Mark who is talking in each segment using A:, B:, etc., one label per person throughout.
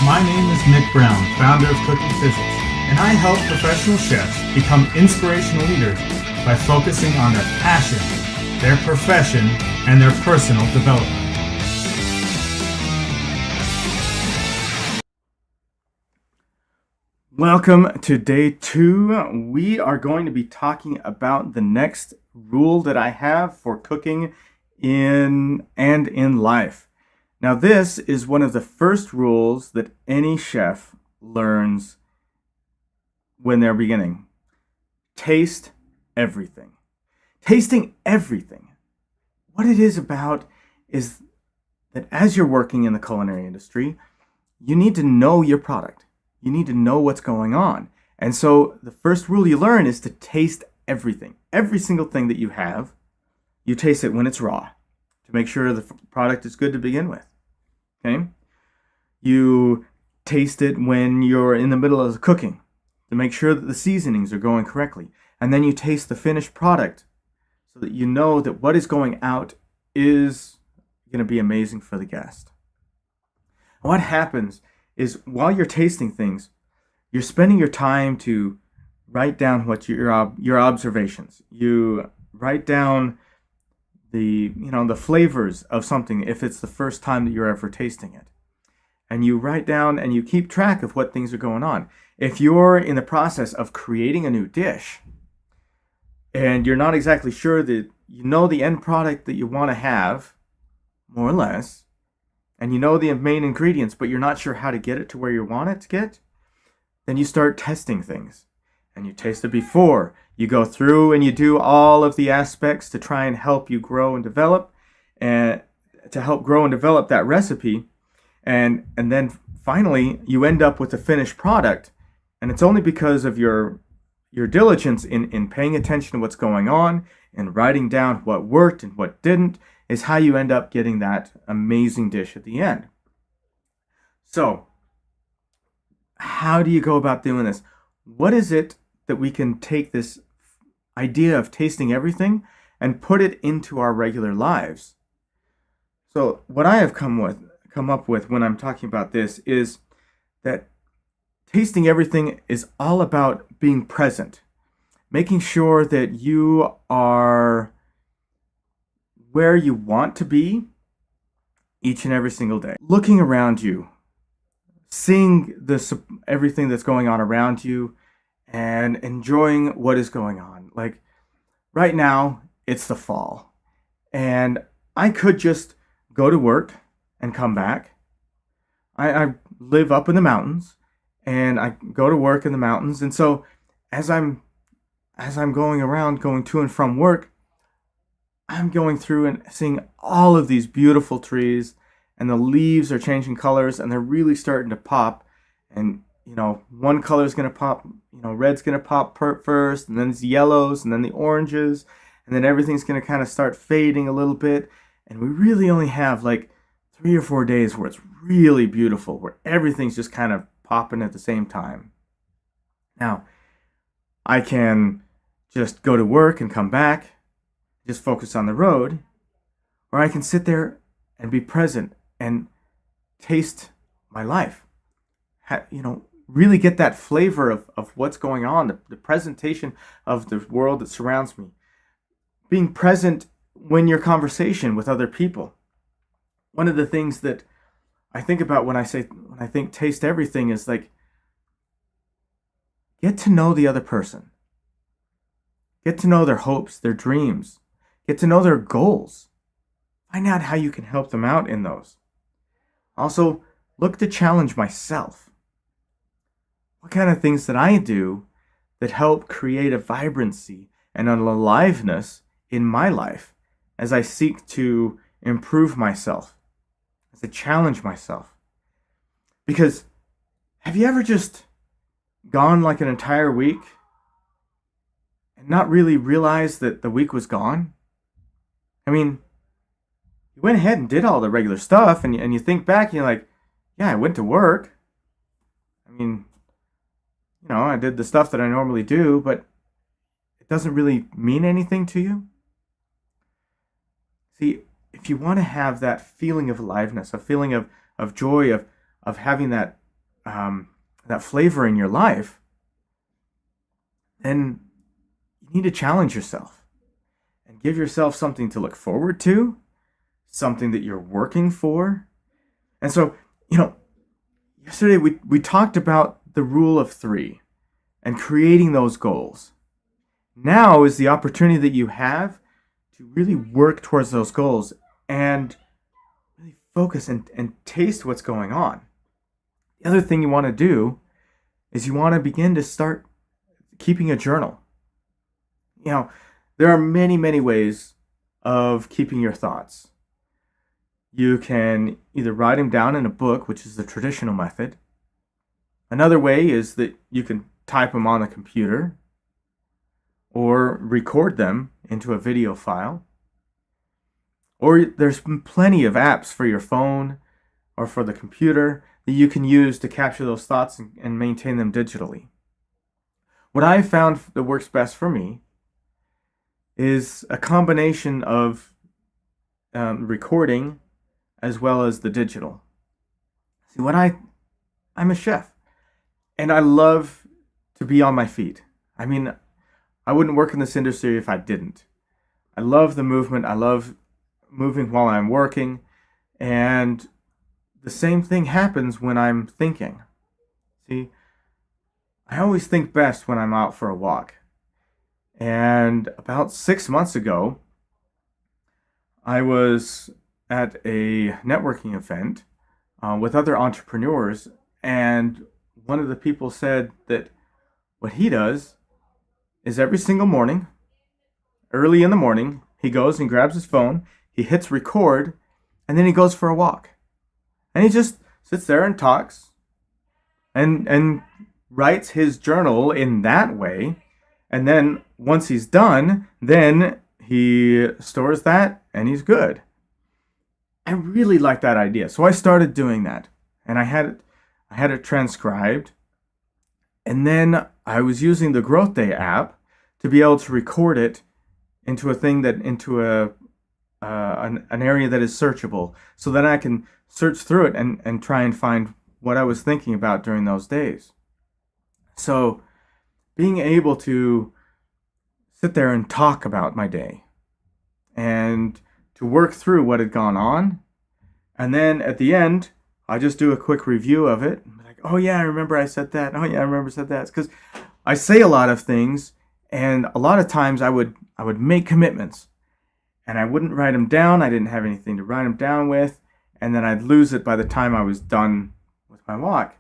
A: My name is Nick Brown, founder of Cooking Physics, and I help professional chefs become inspirational leaders by focusing on their passion, their profession, and their personal development. Welcome to day 2. We are going to be talking about the next rule that I have for cooking in life. Now, this is one of the first rules that any chef learns when they're beginning. Taste everything. Tasting everything. What it is about is that as you're working in the culinary industry, you need to know your product. You need to know what's going on. And so the first rule you learn is to taste everything. Every single thing that you have, you taste it when it's raw to make sure the product is good to begin with. Okay? You taste it when you're in the middle of cooking to make sure that the seasonings are going correctly. And then you taste the finished product so that you know that what is going out is going to be amazing for the guest. What happens is while you're tasting things, you're spending your time to write down what your observations. You write down the flavors of something if it's the first time that you're ever tasting it. And you write down and you keep track of what things are going on. If you're in the process of creating a new dish and you're not exactly sure that you know the end product that you want to have, more or less, and you know the main ingredients, but you're not sure how to get it to where you want it to get, then you start testing things. And you taste it before. You go through and you do all of the aspects to try and help you grow and develop, and to help grow and develop that recipe. And then finally, you end up with a finished product. And it's only because of your diligence in paying attention to what's going on and writing down what worked and what didn't is how you end up getting that amazing dish at the end. So, how do you go about doing this? What is it that we can take this idea of tasting everything and put it into our regular lives? So, what I have come up with when I'm talking about this is that tasting everything is all about being present, making sure that you are where you want to be each and every single day. Looking around you, seeing everything that's going on around you, and enjoying what is going on. Like right now, it's the fall, and I could just go to work and come back. I live up in the mountains, and I go to work in the mountains, and so as I'm going around, going to and from work, I'm going through and seeing all of these beautiful trees, and the leaves are changing colors, and they're really starting to pop. And one color is going to pop, red's going to pop first, and then it's yellows, and then the oranges, and then everything's going to kind of start fading a little bit. And we really only have like 3 or 4 days where it's really beautiful, where everything's just kind of popping at the same time. Now, I can just go to work and come back, just focus on the road, or I can sit there and be present and taste my life. Really get that flavor of what's going on, the presentation of the world that surrounds me. Being present when you're conversation with other people. One of the things that I think about when I think taste everything is like, get to know the other person. Get to know their hopes, their dreams. Get to know their goals. Find out how you can help them out in those. Also, look to challenge myself. What kind of things that I do that help create a vibrancy and an aliveness in my life as I seek to improve myself, as I challenge myself? Because have you ever just gone like an entire week and not really realized that the week was gone? I mean, you went ahead and did all the regular stuff, and you think back and you're like, yeah, I went to work. I mean, I did the stuff that I normally do, but it doesn't really mean anything to you. See, if you want to have that feeling of aliveness, a feeling of joy, of having that that flavor in your life, then you need to challenge yourself and give yourself something to look forward to, something that you're working for. And so, yesterday we talked about the rule of three and creating those goals. Now is the opportunity that you have to really work towards those goals and really focus and taste what's going on. The other thing you want to do is you want to begin to start keeping a journal. There are many, many ways of keeping your thoughts. You can either write them down in a book, which is the traditional method. Another way is that you can type them on a computer or record them into a video file. Or there's plenty of apps for your phone or for the computer that you can use to capture those thoughts and maintain them digitally. What I found that works best for me is a combination of recording as well as the digital. See, I'm a chef, and I love to be on my feet. I mean, I wouldn't work in this industry if I didn't. I love the movement. I love moving while I'm working, and the same thing happens when I'm thinking. See, I always think best when I'm out for a walk. And about 6 months ago, I was at a networking event with other entrepreneurs, and one of the people said that what he does is every single morning, early in the morning, he goes and grabs his phone, he hits record, and then he goes for a walk. And he just sits there and talks and writes his journal in that way. And then once he's done, then he stores that and he's good. I really like that idea. So I started doing that, and I had it transcribed. And then I was using the Growth Day app to be able to record it into an area that is searchable, so that I can search through it and try and find what I was thinking about during those days. So being able to sit there and talk about my day and to work through what had gone on, and then at the end I just do a quick review of it, like, oh yeah, I remember I said that. Oh yeah, I remember I said that. It's because I say a lot of things, and a lot of times I would make commitments and I wouldn't write them down. I didn't have anything to write them down with, and then I'd lose it by the time I was done with my walk.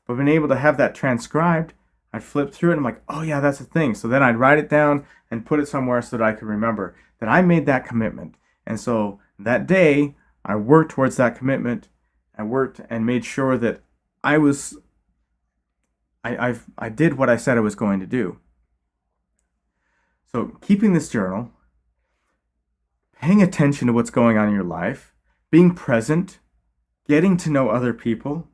A: But being able to have that transcribed, I'd flip through it and I'm like, oh yeah, that's a thing. So then I'd write it down and put it somewhere so that I could remember that I made that commitment. And so that day, I worked towards that commitment. I worked and made sure that I did what I said I was going to do. So keeping this journal, paying attention to what's going on in your life, being present, getting to know other people,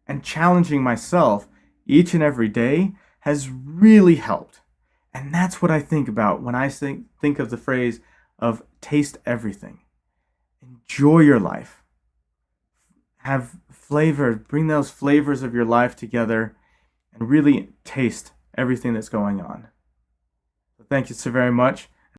A: and challenging myself each and every day has really helped. And that's what I think about when I think of the phrase of taste everything. Enjoy your life. Have flavor, bring those flavors of your life together and really taste everything that's going on. So thank you so very much.